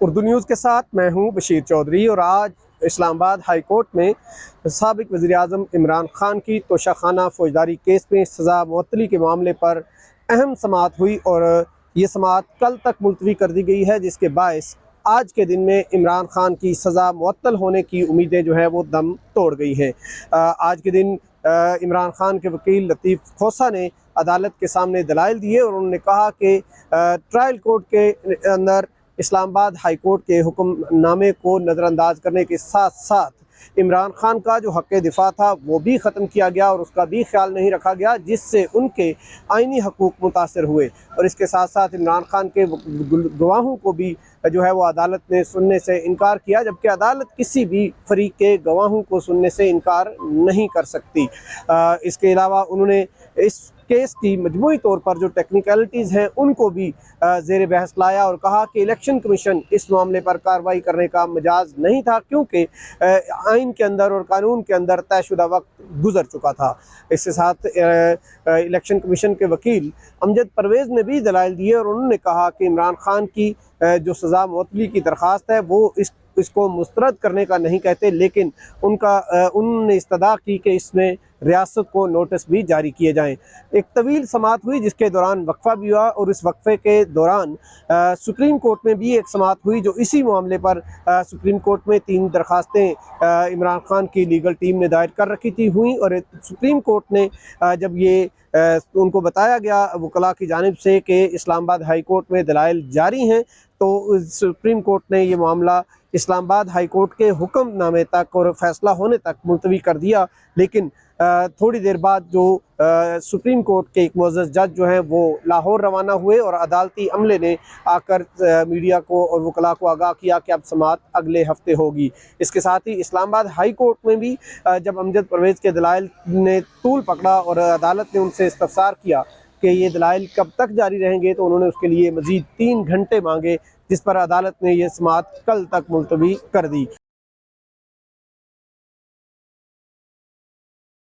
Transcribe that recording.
Urdu news کے ساتھ میں ہوں بشیر چودھری، اور آج اسلام آباد ہائی کورٹ میں سابق وزیر اعظم عمران خان کی توشہ خانہ فوجداری کیس میں سزا معطلی کے معاملے پر اہم سماعت ہوئی، اور یہ سماعت کل تک ملتوی کر دی گئی ہے، جس کے باعث آج کے دن میں عمران خان کی سزا معطل ہونے کی امیدیں جو ہیں وہ دم توڑ گئی ہیں۔ آج کے دن عمران خان کے وکیل لطیف کھوسہ نے عدالت کے سامنے دلائل دیے، اور انہوں نے کہا کہ ٹرائل کورٹ کے اندر اسلام آباد ہائی کورٹ کے حکم نامے کو نظر انداز کرنے کے ساتھ ساتھ عمران خان کا جو حق دفاع تھا وہ بھی ختم کیا گیا، اور اس کا بھی خیال نہیں رکھا گیا، جس سے ان کے آئینی حقوق متاثر ہوئے، اور اس کے ساتھ ساتھ عمران خان کے گواہوں کو بھی جو ہے وہ عدالت نے سننے سے انکار کیا، جبکہ عدالت کسی بھی فریق کے گواہوں کو سننے سے انکار نہیں کر سکتی۔ اس کے علاوہ انہوں نے اس کیس کی مجموعی طور پر جو ٹیکنیکلٹیز ہیں ان کو بھی زیر بحث لایا، اور کہا کہ الیکشن کمیشن اس معاملے پر کارروائی کرنے کا مجاز نہیں تھا، کیونکہ آئین کے اندر اور قانون کے اندر طے شدہ وقت گزر چکا تھا۔ اس کے ساتھ الیکشن کمیشن کے وکیل امجد پرویز نے بھی دلائل دیے، اور انہوں نے کہا کہ عمران خان کی جو سزا معطلی کی درخواست ہے وہ اس کو مسترد کرنے کا نہیں کہتے، لیکن انہوں نے استدعا کی کہ اس میں ریاست کو نوٹس بھی جاری کیے جائیں۔ ایک طویل سماعت ہوئی جس کے دوران وقفہ بھی ہوا، اور اس وقفے کے دوران سپریم کورٹ میں بھی ایک سماعت ہوئی جو اسی معاملے پر سپریم کورٹ میں 3 درخواستیں عمران خان کی لیگل ٹیم نے دائر کر رکھی تھی ہوئیں، اور سپریم کورٹ نے جب یہ ان کو بتایا گیا وکلاء کی جانب سے کہ اسلام آباد ہائی کورٹ میں دلائل جاری ہیں، تو سپریم کورٹ نے یہ معاملہ اسلام آباد ہائی کورٹ کے حکم نامے تک اور فیصلہ ہونے تک ملتوی کر دیا، لیکن تھوڑی دیر بعد جو سپریم کورٹ کے ایک معزز جج جو ہیں وہ لاہور روانہ ہوئے، اور عدالتی عملے نے آ کر میڈیا کو اور وکلاء کو آگاہ کیا کہ اب سماعت اگلے ہفتے ہوگی۔ اس کے ساتھ ہی اسلام آباد ہائی کورٹ میں بھی جب امجد پرویز کے دلائل نے طول پکڑا اور عدالت نے ان سے استفسار کیا کہ یہ دلائل کب تک جاری رہیں گے، تو انہوں نے اس کے لیے مزید 3 گھنٹے مانگے، جس پر عدالت نے یہ سماعت کل تک ملتوی کر دی۔